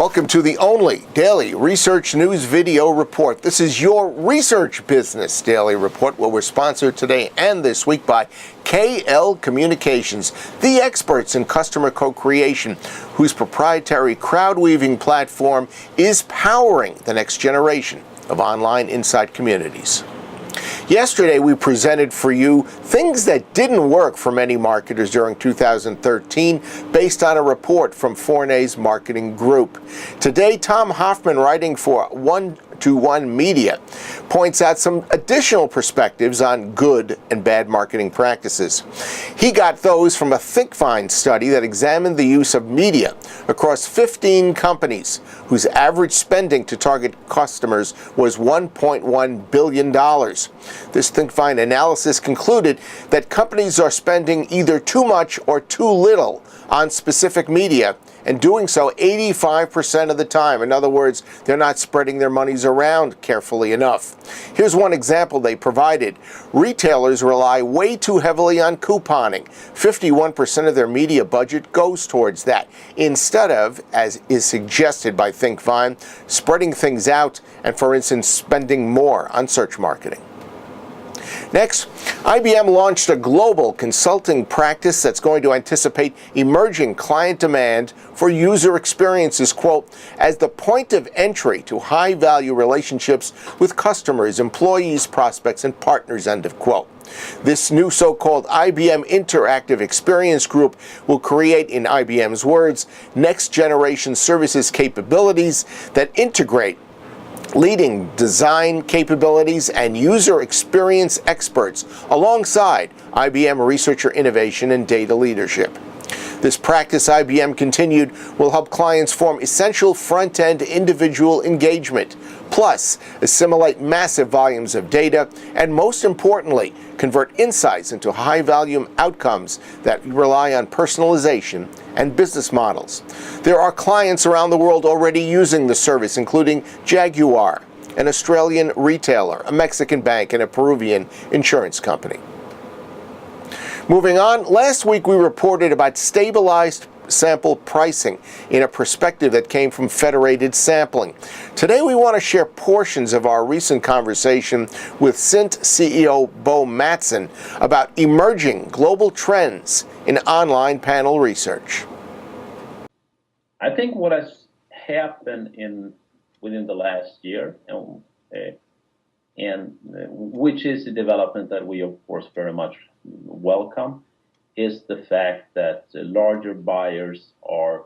Welcome to the only daily research news video report. This is your research business daily report, where we're sponsored today and this week by KL Communications, the experts in customer co-creation, whose proprietary CrowdWeaving platform is powering the next generation of online insight communities. Yesterday, we presented for you things that didn't work for many marketers during 2013, based on a report from Forney's marketing group. Today, Tom Hoffman, writing for One-to-One Media, points out some additional perspectives on good and bad marketing practices. He got those from a ThinkVine study that examined the use of media across 15 companies, whose average spending to target customers was $1.1 billion. This ThinkVine analysis concluded that companies are spending either too much or too little on specific media, and doing so 85% of the time. In other words, they're not spreading their monies around carefully enough. Here's one example they provided. Retailers rely way too heavily on couponing. 51% of their media budget goes towards that, instead of, as is suggested by ThinkVine, spreading things out and, for instance, spending more on search marketing. Next, IBM launched a global consulting practice that's going to anticipate emerging client demand for user experiences, quote, as the point of entry to high-value relationships with customers, employees, prospects, and partners, end of quote. This new so-called IBM Interactive Experience Group will create, in IBM's words, next-generation services capabilities that integrate leading design capabilities and user experience experts alongside IBM researcher innovation and data leadership. This practice, IBM continued, will help clients form essential front-end individual engagement, plus assimilate massive volumes of data, and most importantly, convert insights into high-volume outcomes that rely on personalization and business models. There are clients around the world already using the service, including Jaguar, an Australian retailer, a Mexican bank, and a Peruvian insurance company. Moving on, last week we reported about stabilized sample pricing in a perspective that came from federated sampling. Today we want to share portions of our recent conversation with CINT CEO Bo Mattsson about emerging global trends in online panel research. I think what has happened within the last year, and which is a development that we of course very much welcome, is the fact that larger buyers are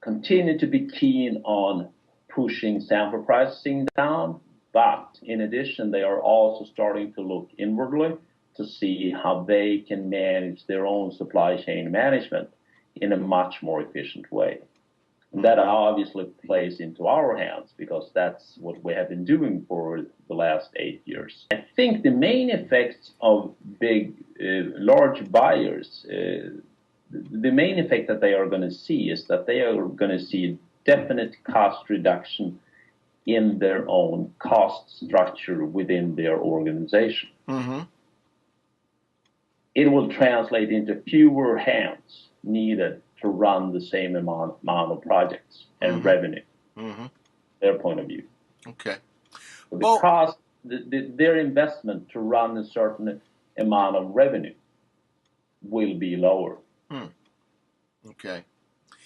continue to be keen on pushing sample pricing down, but in addition they are also starting to look inwardly to see how they can manage their own supply chain management in a much more efficient way. And that obviously plays into our hands, because that's what we have been doing for the last 8 years. I think the main effects of large buyers, the main effect that they are going to see is that they are going to see definite cost reduction in their own cost structure within their organization. Mm-hmm. It will translate into fewer hands needed to run the same amount of projects and mm-hmm. revenue, mm-hmm. their point of view. Okay. So the cost, their investment to run a certain amount of revenue will be lower. Okay.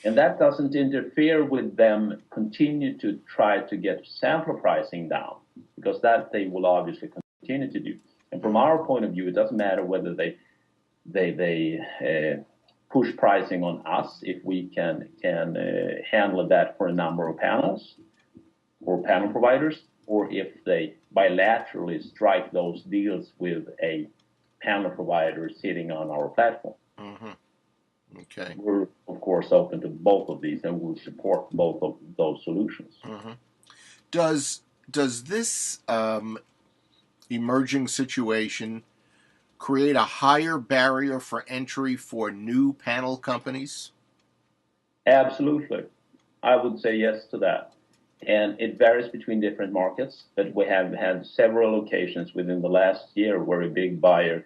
And that doesn't interfere with them continue to try to get sample pricing down, because that they will obviously continue to do. And from our point of view, it doesn't matter whether they push pricing on us if we can handle that for a number of panels or panel providers, or if they bilaterally strike those deals with a panel provider sitting on our platform. Mm-hmm. Okay. We're of course open to both of these, and we'll support both of those solutions. Mm-hmm. Does this emerging situation create a higher barrier for entry for new panel companies? Absolutely. I would say yes to that. And it varies between different markets, but we have had several occasions within the last year where a big buyer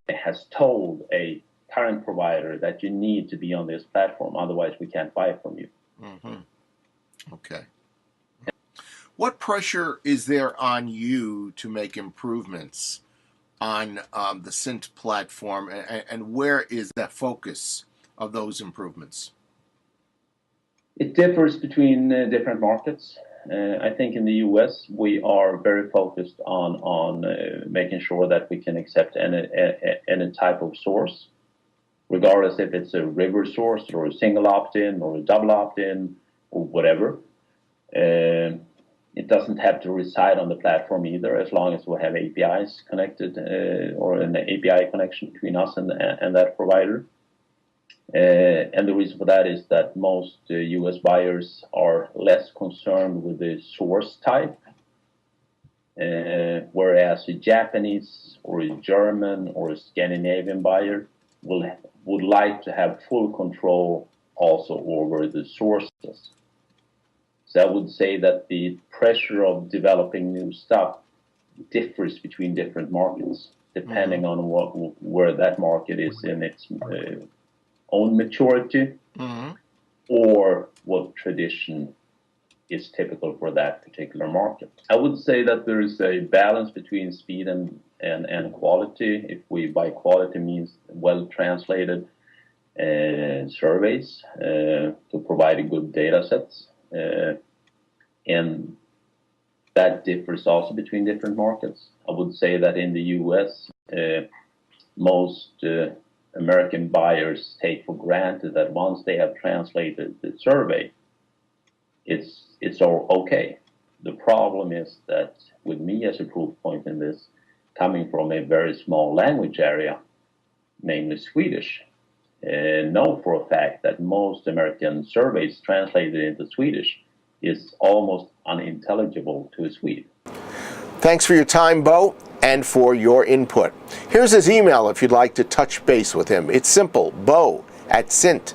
has told a current provider that you need to be on this platform, otherwise we can't buy from you. Okay. What pressure is there on you to make improvements on the CINT platform, and where is the focus of those improvements? It differs between different markets. I think in the US we are very focused on making sure that we can accept any type of source, regardless if it's a river source or a single opt-in or a double opt-in or whatever. It doesn't have to reside on the platform either, as long as we have APIs connected or an API connection between us and that provider. And the reason for that is that most US buyers are less concerned with the source type, whereas a Japanese or a German or a Scandinavian buyer would like to have full control also over the sources. So I would say that the pressure of developing new stuff differs between different markets, depending on where that market is in its own maturity, or what tradition is typical for that particular market. I would say that there is a balance between speed and quality. If we by quality means well translated surveys to provide good data sets. And that differs also between different markets. I would say that in the US, most American buyers take for granted that once they have translated the survey, it's all okay. The problem is that with me as a proof point in this, coming from a very small language area, namely Swedish, know for a fact that most American surveys translated into Swedish is almost unintelligible to a Swede. Thanks for your time, Bo, and for your input. Here's his email if you'd like to touch base with him. It's simple, bo@cint.com.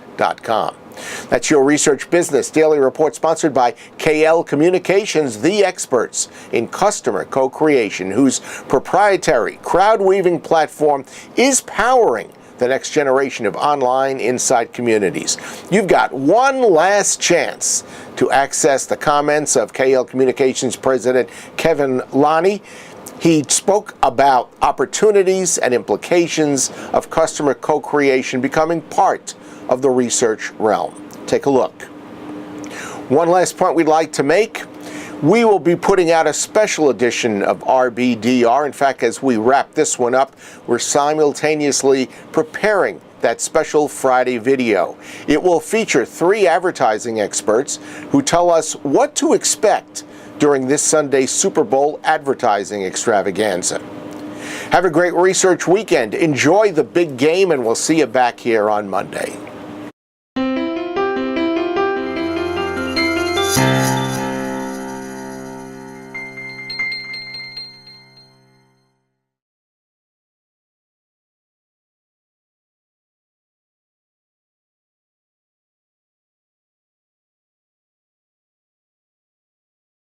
That's your Research Business Daily Report, sponsored by KL Communications, the experts in customer co-creation, whose proprietary CrowdWeaving platform is powering the next generation of online insight communities. You've got one last chance to access the comments of KL Communications President Kevin Lonnie. He spoke about opportunities and implications of customer co-creation becoming part of the research realm. Take a look. One last point we'd like to make. We will be putting out a special edition of RBDR. In fact, as we wrap this one up, we're simultaneously preparing that special Friday video. It will feature 3 advertising experts who tell us what to expect during this Sunday's Super Bowl advertising extravaganza. Have a great research weekend. Enjoy the big game, and we'll see you back here on Monday.